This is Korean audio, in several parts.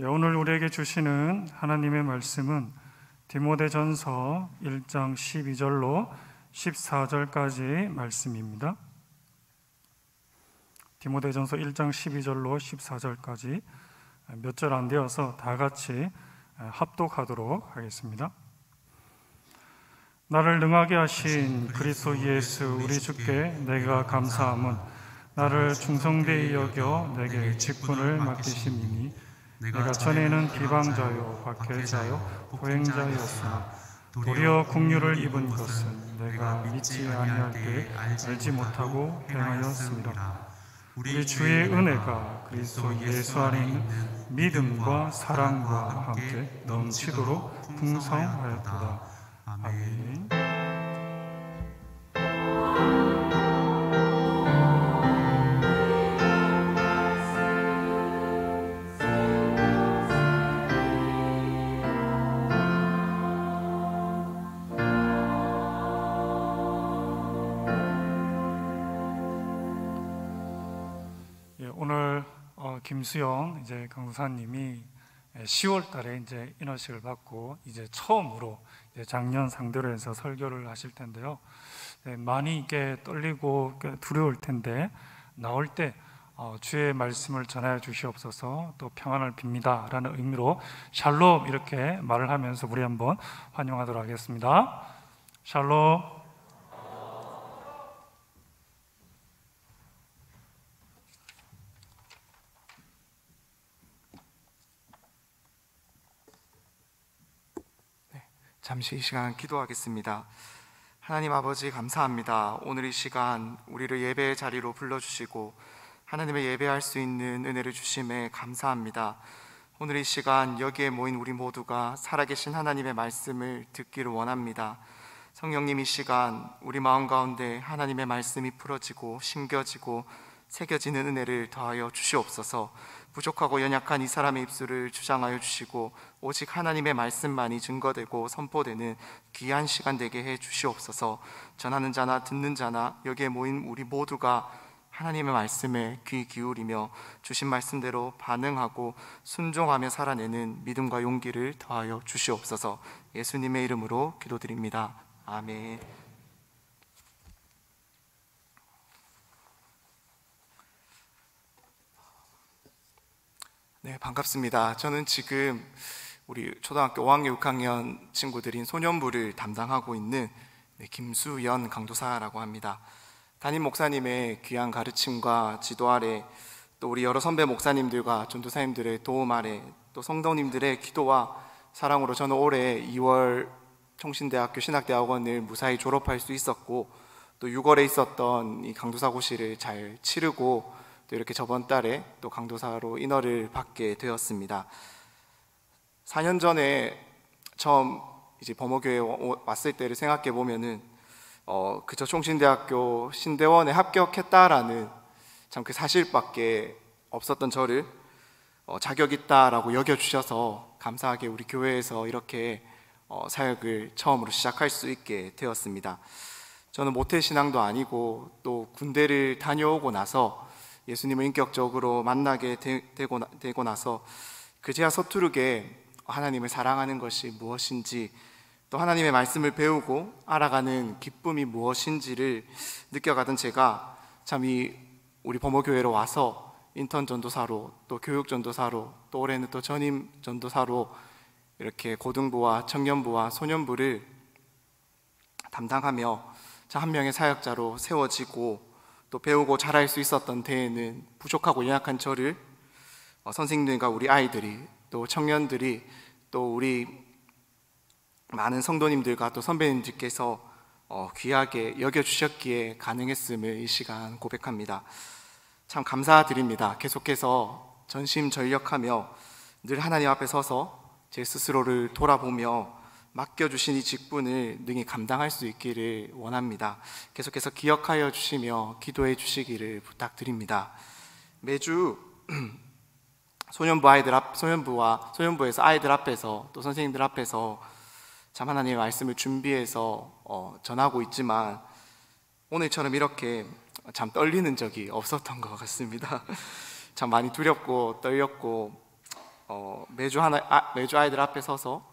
오늘 우리에게 주시는 하나님의 말씀은 디모데전서 1장 12절로 14절까지 말씀입니다. 디모데전서 1장 12절로 14절까지 몇 절 안 되어서 다 같이 합독하도록 하겠습니다. 나를 능하게 하신 그리스도 예수 우리 주께 내가 감사함은 나를 충성되이 여겨 내게 직분을 맡기심이니 내가 전에는 비방자요 박해자요 보행자였으나 도리어 국류를 입은 것은 내가 믿지 아니할 때 알지 못하고 행하였습니다. 우리 주의 은혜가 그리스도 예수 안에 있는 믿음과 사랑과 함께 넘치도록 풍성하였도다. 아멘. 오늘 김수영 강사님이 10월 달에 이제 인허식을 받고 이제 처음으로 작년 상대로 해서 설교를 하실 텐데요. 많이 이게 떨리고 두려울 텐데 나올 때 주의 말씀을 전하여 주시옵소서, 또 평안을 빕니다 라는 의미로 샬롬 이렇게 말을 하면서 우리 한번 환영하도록 하겠습니다. 샬롬. 잠시 이 시간 기도하겠습니다. 하나님 아버지 감사합니다. 오늘 이 시간 우리를 예배의 자리로 불러주시고 하나님의 예배할 수 있는 은혜를 주심에 감사합니다. 오늘 이 시간 여기에 모인 우리 모두가 살아계신 하나님의 말씀을 듣기를 원합니다. 성령님, 이 시간 우리 마음 가운데 하나님의 말씀이 풀어지고 심겨지고 새겨지는 은혜를 더하여 주시옵소서. 부족하고 연약한 이 사람의 입술을 주장하여 주시고 오직 하나님의 말씀만이 증거되고 선포되는 귀한 시간 되게 해 주시옵소서. 전하는 자나 듣는 자나 여기에 모인 우리 모두가 하나님의 말씀에 귀 기울이며 주신 말씀대로 반응하고 순종하며 살아내는 믿음과 용기를 더하여 주시옵소서. 예수님의 이름으로 기도드립니다. 아멘. 네, 반갑습니다. 저는 지금 우리 초등학교 5학년, 6학년 친구들인 소년부를 담당하고 있는 김수연 강도사라고 합니다. 담임 목사님의 귀한 가르침과 지도 아래, 또 우리 여러 선배 목사님들과 전도사님들의 도움 아래, 또 성도님들의 기도와 사랑으로 저는 올해 2월 총신대학교 신학대학원을 무사히 졸업할 수 있었고, 또 6월에 있었던 이 강도사고시를 잘 치르고 또 이렇게 저번 달에 또 강도사로 인허를 받게 되었습니다. 4년 전에 처음 이제 범어교회에 왔을 때를 생각해 보면은 그저 총신대학교 신대원에 합격했다라는 참 그 사실밖에 없었던 저를 자격 있다라고 여겨주셔서 감사하게 우리 교회에서 이렇게 사역을 처음으로 시작할 수 있게 되었습니다. 저는 모태신앙도 아니고 또 군대를 다녀오고 나서 예수님을 인격적으로 만나게 되고 나서 그제야 서투르게 하나님을 사랑하는 것이 무엇인지, 또 하나님의 말씀을 배우고 알아가는 기쁨이 무엇인지를 느껴가던 제가 참 이 우리 범어교회로 와서 인턴 전도사로, 또 교육 전도사로, 또 올해는 또 전임 전도사로 이렇게 고등부와 청년부와 소년부를 담당하며 한 명의 사역자로 세워지고 또 배우고 자랄 수 있었던 때에는 부족하고 연약한 저를 선생님들과 우리 아이들이, 또 청년들이, 또 우리 많은 성도님들과 또 선배님들께서 귀하게 여겨주셨기에 가능했음을 이 시간 고백합니다. 참 감사드립니다. 계속해서 전심전력하며 늘 하나님 앞에 서서 제 스스로를 돌아보며 맡겨주신 이 직분을 능히 감당할 수 있기를 원합니다. 계속해서 기억하여 주시며 기도해 주시기를 부탁드립니다. 매주 소년부에서 아이들 앞에서 또 선생님들 앞에서 참 하나님의 말씀을 준비해서 전하고 있지만 오늘처럼 이렇게 참 떨리는 적이 없었던 것 같습니다. 참 많이 두렵고 떨렸고 매주 아이들 앞에 서서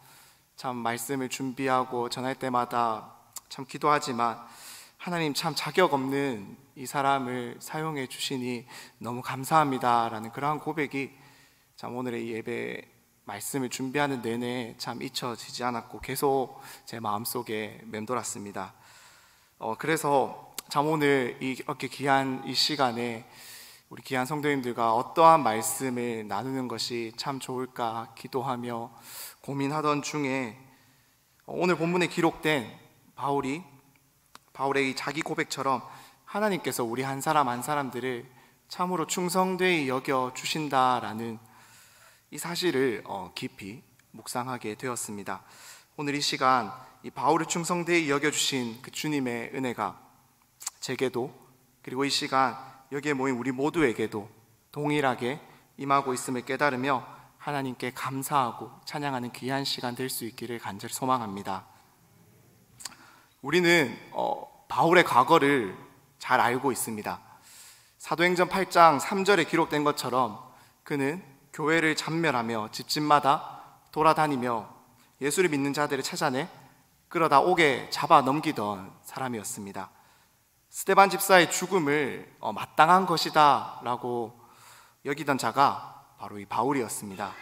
참 말씀을 준비하고 전할 때마다 참 기도하지만 하나님 참 자격 없는 이 사람을 사용해 주시니 너무 감사합니다라는 그러한 고백이 참 오늘의 이 예배 말씀을 준비하는 내내 참 잊혀지지 않았고 계속 제 마음속에 맴돌았습니다. 그래서 참 오늘 이렇게 귀한 이 시간에 우리 귀한 성도님들과 어떠한 말씀을 나누는 것이 참 좋을까 기도하며 고민하던 중에 오늘 본문에 기록된 바울의 이 자기 고백처럼 하나님께서 우리 한 사람 한 사람들을 참으로 충성되이 여겨 주신다라는 이 사실을 깊이 묵상하게 되었습니다. 오늘 이 시간 이 바울을 충성되이 여겨 주신 그 주님의 은혜가 제게도 그리고 이 시간 여기에 모인 우리 모두에게도 동일하게 임하고 있음을 깨달으며 하나님께 감사하고 찬양하는 귀한 시간 될 수 있기를 간절히 소망합니다. 우리는 바울의 과거를 잘 알고 있습니다. 사도행전 8장 3절에 기록된 것처럼 그는 교회를 참멸하며 집집마다 돌아다니며 예수를 믿는 자들을 찾아내 끌어다 옥에 잡아 넘기던 사람이었습니다. 스데반 집사의 죽음을 마땅한 것이다 라고 여기던 자가 바로 이 바울이었습니다.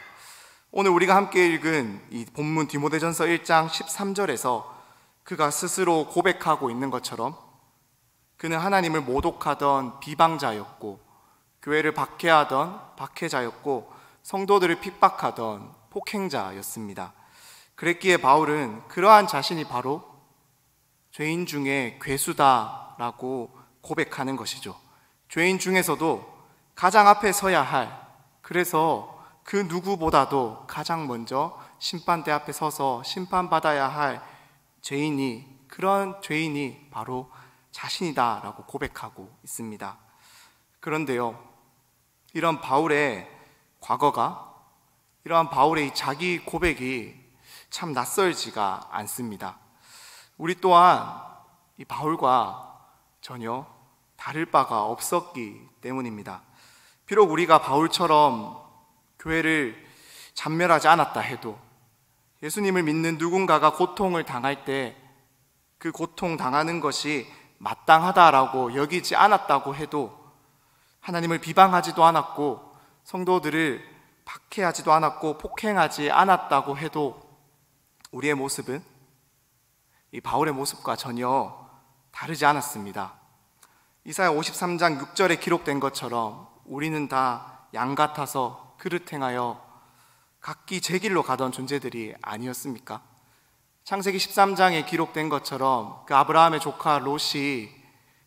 오늘 우리가 함께 읽은 이 본문 디모데전서 1장 13절에서 그가 스스로 고백하고 있는 것처럼 그는 하나님을 모독하던 비방자였고 교회를 박해하던 박해자였고 성도들을 핍박하던 폭행자였습니다. 그랬기에 바울은 그러한 자신이 바로 죄인 중에 괴수다라고 고백하는 것이죠. 죄인 중에서도 가장 앞에 서야 할, 그래서 그 누구보다도 가장 먼저 심판대 앞에 서서 심판받아야 할 그런 죄인이 바로 자신이다라고 고백하고 있습니다. 그런데요, 이런 바울의 과거가, 이러한 바울의 자기 고백이 참 낯설지가 않습니다. 우리 또한 이 바울과 전혀 다를 바가 없었기 때문입니다. 비록 우리가 바울처럼 교회를 잔멸하지 않았다 해도 예수님을 믿는 누군가가 고통을 당할 때 그 고통 당하는 것이 마땅하다라고 여기지 않았다고 해도 하나님을 비방하지도 않았고 성도들을 박해하지도 않았고 폭행하지 않았다고 해도 우리의 모습은 이 바울의 모습과 전혀 다르지 않았습니다. 이사야 53장 6절에 기록된 것처럼 우리는 다 양 같아서 그릇 행하여 각기 제 길로 가던 존재들이 아니었습니까? 창세기 13장에 기록된 것처럼 그 아브라함의 조카 롯이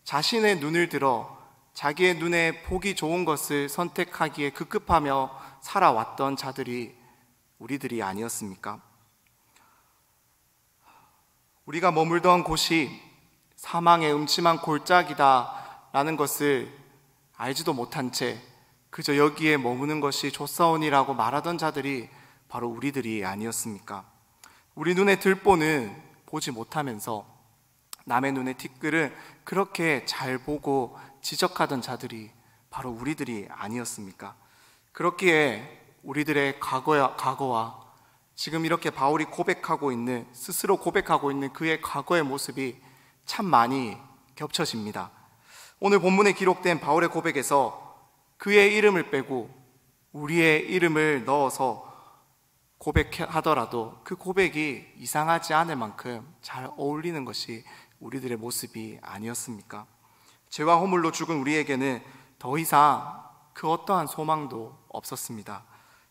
자신의 눈을 들어 자기의 눈에 보기 좋은 것을 선택하기에 급급하며 살아왔던 자들이 우리들이 아니었습니까? 우리가 머물던 곳이 사망의 음침한 골짜기다 라는 것을 알지도 못한 채 그저 여기에 머무는 것이 좋사오니라고 말하던 자들이 바로 우리들이 아니었습니까? 우리 눈에 들보는 보지 못하면서 남의 눈에 티끌을 그렇게 잘 보고 지적하던 자들이 바로 우리들이 아니었습니까? 그렇기에 우리들의 과거와 지금 이렇게 바울이 스스로 고백하고 있는 그의 과거의 모습이 참 많이 겹쳐집니다. 오늘 본문에 기록된 바울의 고백에서 그의 이름을 빼고 우리의 이름을 넣어서 고백하더라도 그 고백이 이상하지 않을 만큼 잘 어울리는 것이 우리들의 모습이 아니었습니까? 죄와 허물로 죽은 우리에게는 더 이상 그 어떠한 소망도 없었습니다.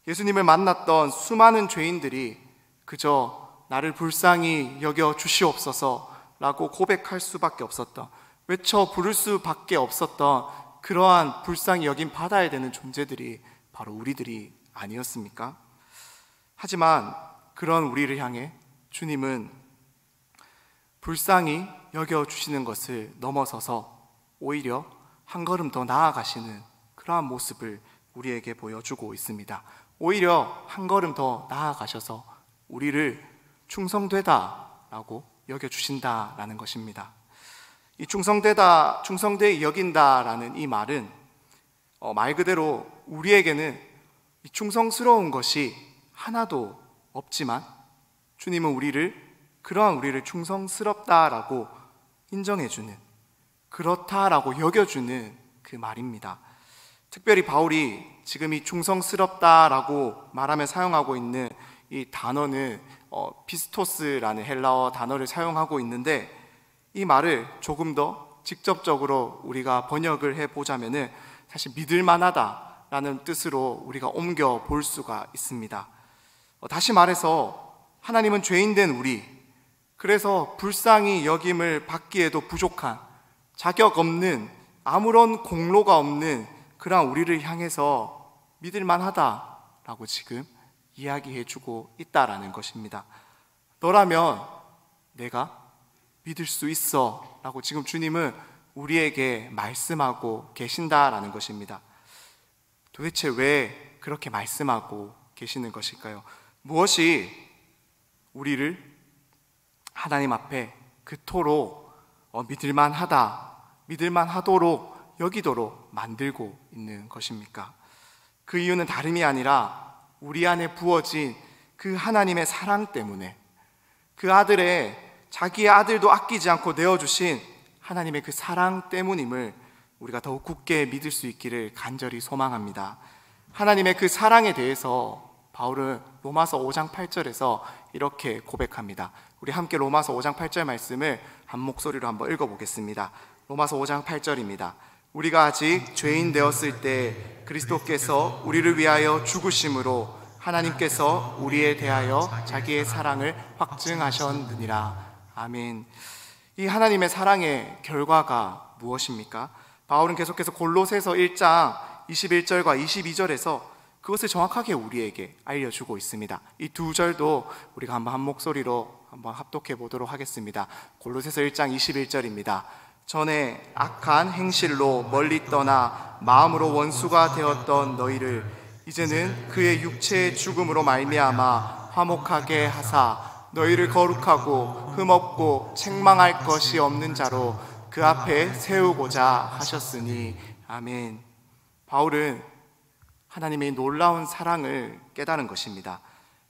예수님을 만났던 수많은 죄인들이 그저 나를 불쌍히 여겨 주시옵소서 라고 고백할 수밖에 없었던, 외쳐 부를 수밖에 없었던 그러한 불쌍히 여김 받아야 되는 존재들이 바로 우리들이 아니었습니까? 하지만 그런 우리를 향해 주님은 불쌍히 여겨주시는 것을 넘어서서 오히려 한 걸음 더 나아가시는 그러한 모습을 우리에게 보여주고 있습니다. 오히려 한 걸음 더 나아가셔서 우리를 충성되다라고 여겨주신다라는 것입니다. 이 충성되이 여긴다라는 이 말은 말 그대로 우리에게는 이 충성스러운 것이 하나도 없지만 주님은 그러한 우리를 충성스럽다라고 인정해주는, 그렇다라고 여겨주는 그 말입니다. 특별히 바울이 지금 이 충성스럽다라고 말하며 사용하고 있는 이 단어는 피스토스라는 헬라어 단어를 사용하고 있는데, 이 말을 조금 더 직접적으로 우리가 번역을 해보자면은 사실 믿을만하다라는 뜻으로 우리가 옮겨 볼 수가 있습니다. 다시 말해서 하나님은 죄인된 우리, 그래서 불쌍히 여김을 받기에도 부족한, 자격 없는, 아무런 공로가 없는 그러한 우리를 향해서 믿을만하다라고 지금 이야기해주고 있다라는 것입니다. 너라면 내가 믿을 수 있어 라고 지금 주님은 우리에게 말씀하고 계신다라는 것입니다. 도대체 왜 그렇게 말씀하고 계시는 것일까요? 무엇이 우리를 하나님 앞에 그토록 믿을만하도록 여기도록 만들고 있는 것입니까? 그 이유는 다름이 아니라 우리 안에 부어진 그 하나님의 사랑 때문에, 그 자기의 아들도 아끼지 않고 내어주신 하나님의 그 사랑 때문임을 우리가 더욱 굳게 믿을 수 있기를 간절히 소망합니다. 하나님의 그 사랑에 대해서 바울은 로마서 5장 8절에서 이렇게 고백합니다. 우리 함께 로마서 5장 8절 말씀을 한 목소리로 한번 읽어보겠습니다. 로마서 5장 8절입니다. 우리가 아직 죄인 되었을 때 그리스도께서 우리를 위하여 죽으심으로 하나님께서 우리에 대하여 자기의 사랑을 확증하셨느니라. 아멘. 이 하나님의 사랑의 결과가 무엇입니까? 바울은 계속해서 골로새서 1장 21절과 22절에서 그것을 정확하게 우리에게 알려주고 있습니다. 이 두 절도 우리가 한번 한 목소리로 한번 합독해 보도록 하겠습니다. 골로새서 1장 21절입니다. 전에 악한 행실로 멀리 떠나 마음으로 원수가 되었던 너희를 이제는 그의 육체의 죽음으로 말미암아 화목하게 하사 너희를 거룩하고 흠없고 책망할 것이 없는 자로 그 앞에 세우고자 하셨으니. 아멘. 바울은 하나님의 놀라운 사랑을 깨달은 것입니다.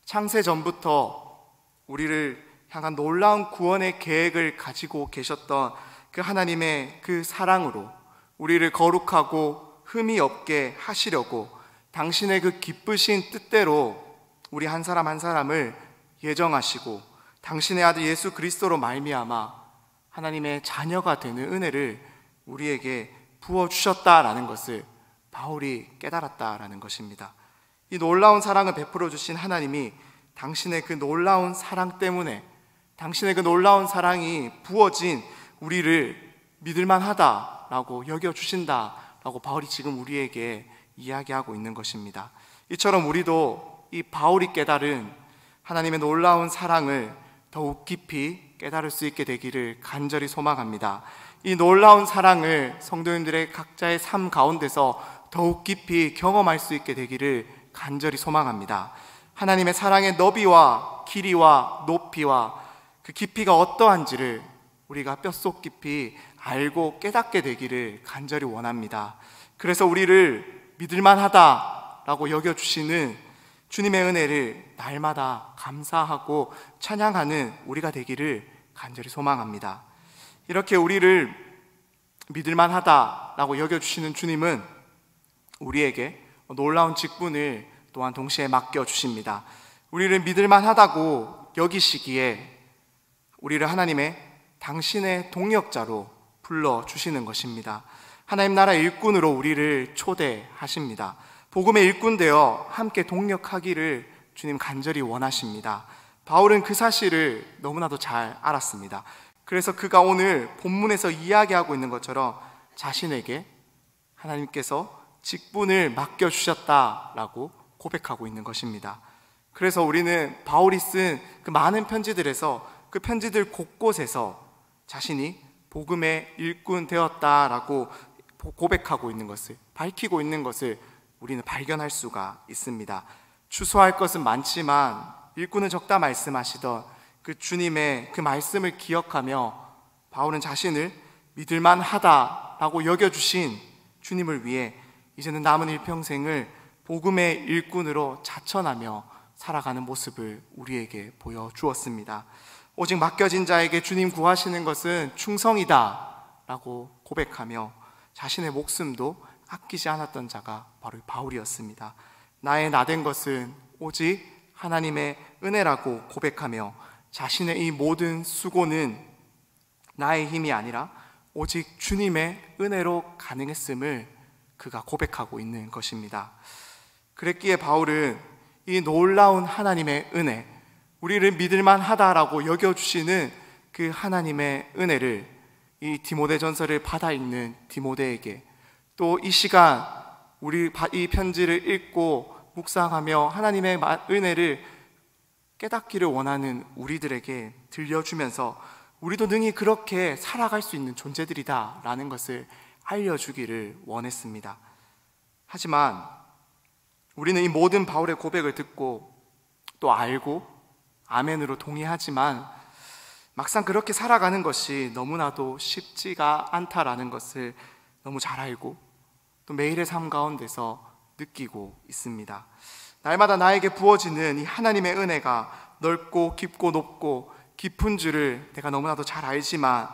창세 전부터 우리를 향한 놀라운 구원의 계획을 가지고 계셨던 그 하나님의 그 사랑으로 우리를 거룩하고 흠이 없게 하시려고 당신의 그 기쁘신 뜻대로 우리 한 사람 한 사람을 예정하시고 당신의 아들 예수 그리스도로 말미암아 하나님의 자녀가 되는 은혜를 우리에게 부어주셨다라는 것을 바울이 깨달았다라는 것입니다. 이 놀라운 사랑을 베풀어 주신 하나님이 당신의 그 놀라운 사랑 때문에, 당신의 그 놀라운 사랑이 부어진 우리를 믿을만하다라고 여겨주신다라고 바울이 지금 우리에게 이야기하고 있는 것입니다. 이처럼 우리도 이 바울이 깨달은 하나님의 놀라운 사랑을 더욱 깊이 깨달을 수 있게 되기를 간절히 소망합니다. 이 놀라운 사랑을 성도님들의 각자의 삶 가운데서 더욱 깊이 경험할 수 있게 되기를 간절히 소망합니다. 하나님의 사랑의 너비와 길이와 높이와 그 깊이가 어떠한지를 우리가 뼛속 깊이 알고 깨닫게 되기를 간절히 원합니다. 그래서 우리를 믿을만하다라고 여겨주시는 주님의 은혜를 날마다 감사하고 찬양하는 우리가 되기를 간절히 소망합니다. 이렇게 우리를 믿을만하다라고 여겨주시는 주님은 우리에게 놀라운 직분을 또한 동시에 맡겨주십니다. 우리를 믿을만하다고 여기시기에 우리를 하나님의 당신의 동역자로 불러주시는 것입니다. 하나님 나라 일꾼으로 우리를 초대하십니다. 복음의 일꾼 되어 함께 동역하기를 주님 간절히 원하십니다. 바울은 그 사실을 너무나도 잘 알았습니다. 그래서 그가 오늘 본문에서 이야기하고 있는 것처럼 자신에게 하나님께서 직분을 맡겨주셨다라고 고백하고 있는 것입니다. 그래서 우리는 바울이 쓴 그 많은 편지들에서 그 편지들 곳곳에서 자신이 복음의 일꾼 되었다라고 고백하고 있는 것을, 밝히고 있는 것을 우리는 발견할 수가 있습니다. 추수할 것은 많지만 일꾼은 적다 말씀하시던 그 주님의 그 말씀을 기억하며 바울은 자신을 믿을만하다라고 여겨주신 주님을 위해 이제는 남은 일평생을 복음의 일꾼으로 자천하며 살아가는 모습을 우리에게 보여주었습니다. 오직 맡겨진 자에게 주님 구하시는 것은 충성이다 라고 고백하며 자신의 목숨도 아끼지 않았던 자가 바로 바울이었습니다. 나의 나된 것은 오직 하나님의 은혜라고 고백하며 자신의 이 모든 수고는 나의 힘이 아니라 오직 주님의 은혜로 가능했음을 그가 고백하고 있는 것입니다. 그랬기에 바울은 이 놀라운 하나님의 은혜, 우리를 믿을만 하다라고 여겨주시는 그 하나님의 은혜를 이 디모데전서를 받아 읽는 디모데에게, 또 이 시간 우리 이 편지를 읽고 묵상하며 하나님의 은혜를 깨닫기를 원하는 우리들에게 들려주면서 우리도 능히 그렇게 살아갈 수 있는 존재들이다 라는 것을 알려주기를 원했습니다. 하지만 우리는 이 모든 바울의 고백을 듣고 또 알고 아멘으로 동의하지만 막상 그렇게 살아가는 것이 너무나도 쉽지가 않다라는 것을 너무 잘 알고 또 매일의 삶 가운데서 느끼고 있습니다. 날마다 나에게 부어지는 이 하나님의 은혜가 넓고 깊고 높고 깊은 줄을 내가 너무나도 잘 알지만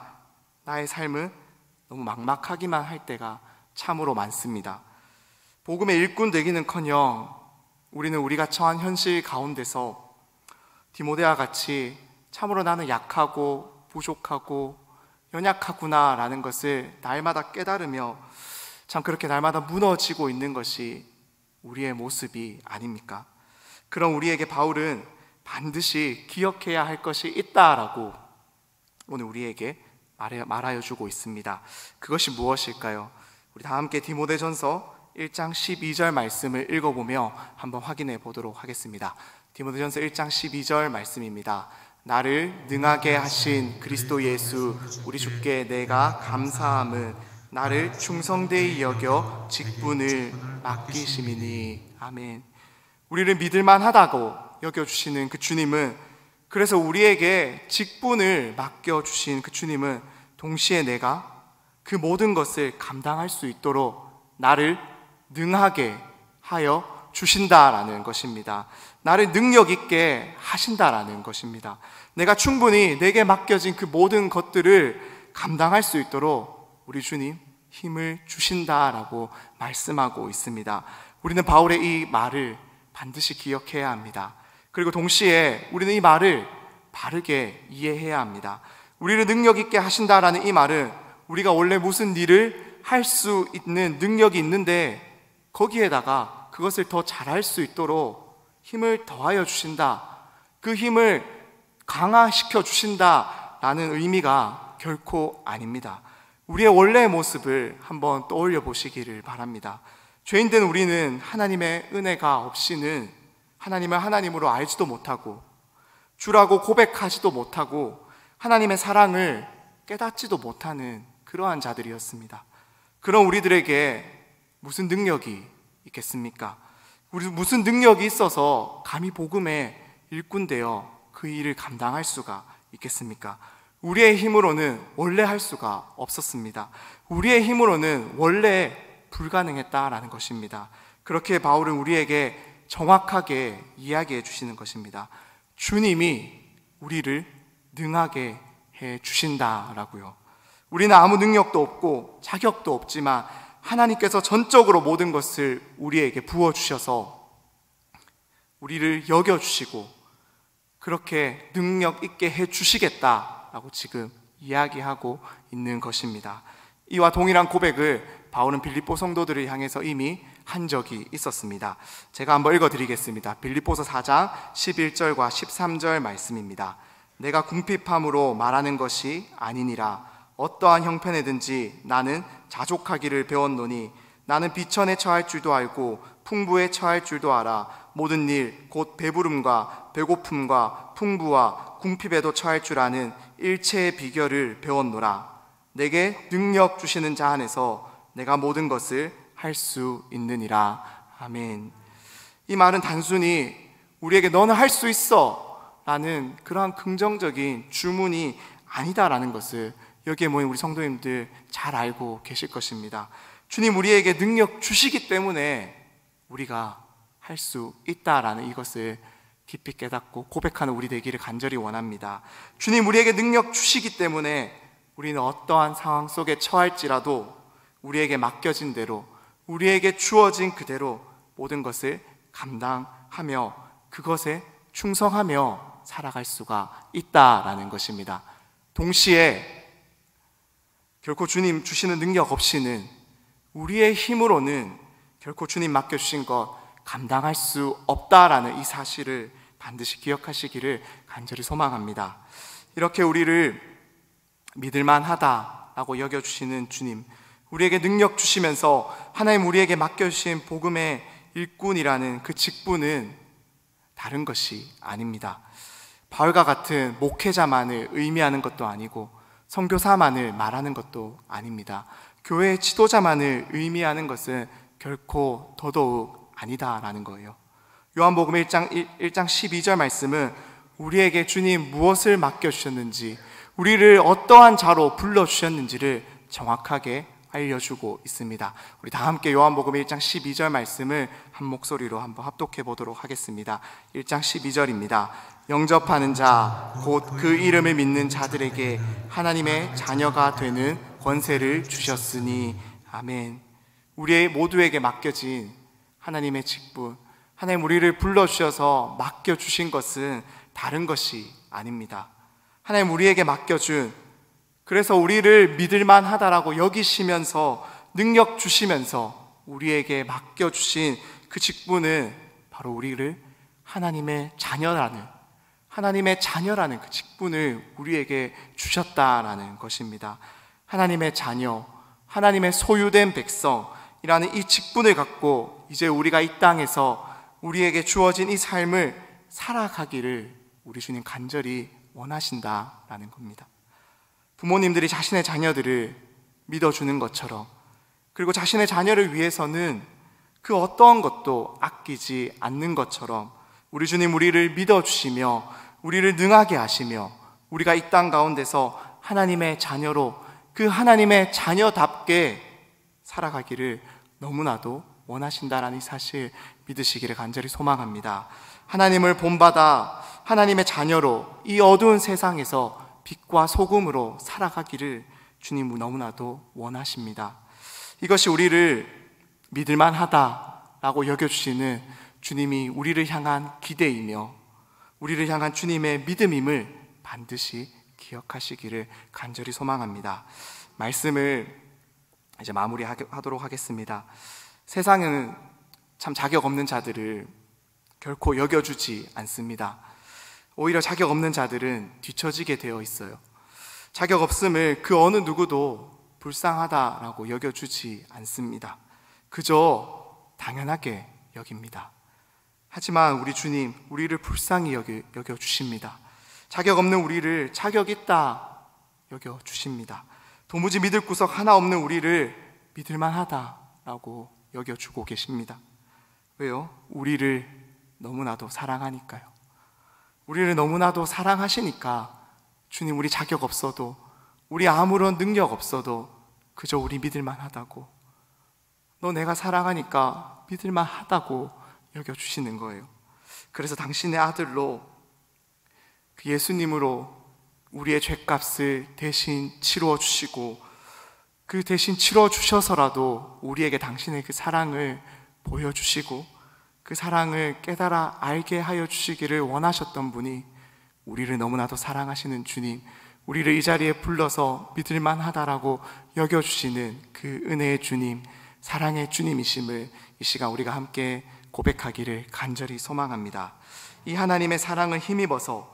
나의 삶은 너무 막막하기만 할 때가 참으로 많습니다. 복음의 일꾼 되기는커녕 우리는 우리가 처한 현실 가운데서 디모데와 같이 참으로 나는 약하고 부족하고 연약하구나 라는 것을 날마다 깨달으며 참 그렇게 날마다 무너지고 있는 것이 우리의 모습이 아닙니까? 그럼 우리에게 바울은 반드시 기억해야 할 것이 있다라고 오늘 우리에게 말하여 주고 있습니다. 그것이 무엇일까요? 우리 다 함께 디모데전서 1장 12절 말씀을 읽어보며 한번 확인해 보도록 하겠습니다. 디모데전서 1장 12절 말씀입니다. 나를 능하게 하신 그리스도 예수 우리 주께 내가 감사함은 나를 충성되이 여겨 직분을 맡기심이니. 아멘. 우리를 믿을만 하다고 여겨주시는 그 주님은, 그래서 우리에게 직분을 맡겨주신 그 주님은 동시에 내가 그 모든 것을 감당할 수 있도록 나를 능하게 하여 주신다라는 것입니다. 나를 능력 있게 하신다라는 것입니다. 내가 충분히 내게 맡겨진 그 모든 것들을 감당할 수 있도록 우리 주님 힘을 주신다라고 말씀하고 있습니다. 우리는 바울의 이 말을 반드시 기억해야 합니다. 그리고 동시에 우리는 이 말을 바르게 이해해야 합니다. 우리를 능력 있게 하신다라는 이 말은 우리가 원래 무슨 일을 할 수 있는 능력이 있는데 거기에다가 그것을 더 잘할 수 있도록 힘을 더하여 주신다, 그 힘을 강화시켜 주신다라는 의미가 결코 아닙니다. 우리의 원래의 모습을 한번 떠올려 보시기를 바랍니다. 죄인된 우리는 하나님의 은혜가 없이는 하나님을 하나님으로 알지도 못하고 주라고 고백하지도 못하고 하나님의 사랑을 깨닫지도 못하는 그러한 자들이었습니다. 그런 우리들에게 무슨 능력이 있겠습니까? 우리 무슨 능력이 있어서 감히 복음의 일꾼 되어 그 일을 감당할 수가 있겠습니까? 우리의 힘으로는 원래 할 수가 없었습니다. 우리의 힘으로는 원래 불가능했다라는 것입니다. 그렇게 바울은 우리에게 정확하게 이야기해 주시는 것입니다. 주님이 우리를 능하게 해 주신다라고요. 우리는 아무 능력도 없고 자격도 없지만 하나님께서 전적으로 모든 것을 우리에게 부어주셔서 우리를 여겨주시고 그렇게 능력 있게 해주시겠다라고 지금 이야기하고 있는 것입니다. 이와 동일한 고백을 바울은 빌립보 성도들을 향해서 이미 한 적이 있었습니다. 제가 한번 읽어드리겠습니다. 빌립보서 4장 11절과 13절 말씀입니다. 내가 궁핍함으로 말하는 것이 아니니라. 어떠한 형편에든지 나는 자족하기를 배웠노니 나는 비천에 처할 줄도 알고 풍부에 처할 줄도 알아. 모든 일 곧 배부름과 배고픔과 풍부와 궁핍에도 처할 줄 아는 일체의 비결을 배웠노라. 내게 능력 주시는 자 안에서 내가 모든 것을 할 수 있느니라. 아멘. 이 말은 단순히 우리에게 너는 할 수 있어 라는 그러한 긍정적인 주문이 아니다라는 것을 여기에 모인 우리 성도님들 잘 알고 계실 것입니다. 주님 우리에게 능력 주시기 때문에 우리가 할 수 있다라는 이것을 깊이 깨닫고 고백하는 우리 되기를 간절히 원합니다. 주님 우리에게 능력 주시기 때문에 우리는 어떠한 상황 속에 처할지라도 우리에게 맡겨진 대로, 우리에게 주어진 그대로 모든 것을 감당하며 그것에 충성하며 살아갈 수가 있다라는 것입니다. 동시에 결코 주님 주시는 능력 없이는, 우리의 힘으로는 결코 주님 맡겨주신 것 감당할 수 없다라는 이 사실을 반드시 기억하시기를 간절히 소망합니다. 이렇게 우리를 믿을만하다라고 여겨주시는 주님, 우리에게 능력 주시면서 하나님 우리에게 맡겨주신 복음의 일꾼이라는 그 직분은 다른 것이 아닙니다. 바울과 같은 목회자만을 의미하는 것도 아니고 선교사만을 말하는 것도 아닙니다. 교회의 지도자만을 의미하는 것은 결코 더더욱 아니다라는 거예요. 요한복음 1장 12절 말씀은 우리에게 주님 무엇을 맡겨주셨는지, 우리를 어떠한 자로 불러주셨는지를 정확하게 알려주고 있습니다. 우리 다 함께 요한복음 1장 12절 말씀을 한 목소리로 한번 합독해 보도록 하겠습니다. 1장 12절입니다. 영접하는 자, 곧 그 이름을 믿는 자들에게 하나님의 자녀가 되는 권세를 주셨으니. 아멘. 우리 모두에게 맡겨진 하나님의 직분, 하나님 우리를 불러주셔서 맡겨주신 것은 다른 것이 아닙니다. 하나님 우리에게 맡겨준, 그래서 우리를 믿을만 하다라고 여기시면서 능력 주시면서 우리에게 맡겨주신 그 직분은 바로 우리를 하나님의 자녀라는 그 직분을 우리에게 주셨다라는 것입니다. 하나님의 자녀, 하나님의 소유된 백성이라는 이 직분을 갖고 이제 우리가 이 땅에서 우리에게 주어진 이 삶을 살아가기를 우리 주님 간절히 원하신다라는 겁니다. 부모님들이 자신의 자녀들을 믿어주는 것처럼, 그리고 자신의 자녀를 위해서는 그 어떠한 것도 아끼지 않는 것처럼 우리 주님 우리를 믿어주시며 우리를 능하게 하시며 우리가 이 땅 가운데서 하나님의 자녀로 그 하나님의 자녀답게 살아가기를 너무나도 원하신다라는 이 사실 믿으시기를 간절히 소망합니다. 하나님을 본받아 하나님의 자녀로 이 어두운 세상에서 빛과 소금으로 살아가기를 주님 너무나도 원하십니다. 이것이 우리를 믿을만하다라고 여겨주시는 주님이 우리를 향한 기대이며 우리를 향한 주님의 믿음임을 반드시 기억하시기를 간절히 소망합니다. 말씀을 이제 마무리하도록 하겠습니다. 세상은 참 자격 없는 자들을 결코 여겨주지 않습니다. 오히려 자격 없는 자들은 뒤처지게 되어 있어요. 자격 없음을 그 어느 누구도 불쌍하다라고 여겨주지 않습니다. 그저 당연하게 여깁니다. 하지만 우리 주님, 우리를 불쌍히 여겨주십니다. 자격 없는 우리를 자격 있다 여겨주십니다. 도무지 믿을 구석 하나 없는 우리를 믿을만하다라고 여겨주고 계십니다. 왜요? 우리를 너무나도 사랑하니까요. 우리를 너무나도 사랑하시니까 주님, 우리 자격 없어도, 우리 아무런 능력 없어도 그저 우리 믿을만하다고, 너 내가 사랑하니까 믿을만하다고 여겨주시는 거예요. 그래서 당신의 아들로, 그 예수님으로 우리의 죄값을 대신 치루어 주시고, 그 대신 치루어 주셔서라도 우리에게 당신의 그 사랑을 보여주시고 그 사랑을 깨달아 알게 하여 주시기를 원하셨던 분이 우리를 너무나도 사랑하시는 주님, 우리를 이 자리에 불러서 믿을만하다라고 여겨주시는 그 은혜의 주님, 사랑의 주님이심을 이 시간 우리가 함께 고백하기를 간절히 소망합니다. 이 하나님의 사랑을 힘입어서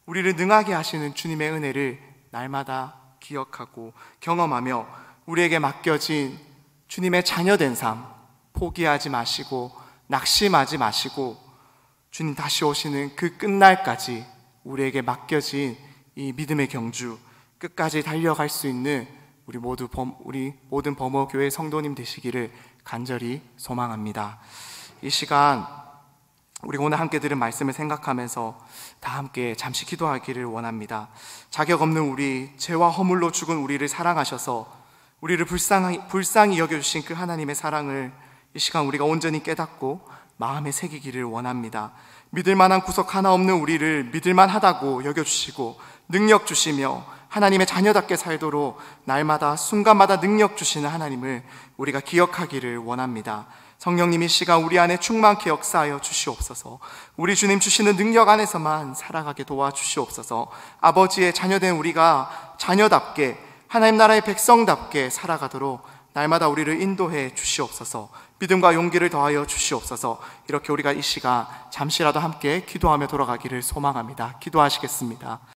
우리를 능하게 하시는 주님의 은혜를 날마다 기억하고 경험하며 우리에게 맡겨진 주님의 자녀된 삶 포기하지 마시고 낙심하지 마시고 주님 다시 오시는 그 끝날까지 우리에게 맡겨진 이 믿음의 경주 끝까지 달려갈 수 있는 우리 모든 범어교회 성도님 되시기를 간절히 소망합니다. 이 시간 우리가 오늘 함께 들은 말씀을 생각하면서 다 함께 잠시 기도하기를 원합니다. 자격 없는 우리, 죄와 허물로 죽은 우리를 사랑하셔서 우리를 불쌍히 여겨주신 그 하나님의 사랑을 이 시간 우리가 온전히 깨닫고 마음에 새기기를 원합니다. 믿을 만한 구석 하나 없는 우리를 믿을 만하다고 여겨주시고 능력 주시며 하나님의 자녀답게 살도록 날마다 순간마다 능력 주시는 하나님을 우리가 기억하기를 원합니다. 성령님이 시간 우리 안에 충만케 역사하여 주시옵소서. 우리 주님 주시는 능력 안에서만 살아가게 도와주시옵소서. 아버지의 자녀된 우리가 자녀답게 하나님 나라의 백성답게 살아가도록 날마다 우리를 인도해 주시옵소서. 믿음과 용기를 더하여 주시옵소서. 이렇게 우리가 이 시간 잠시라도 함께 기도하며 돌아가기를 소망합니다. 기도하시겠습니다.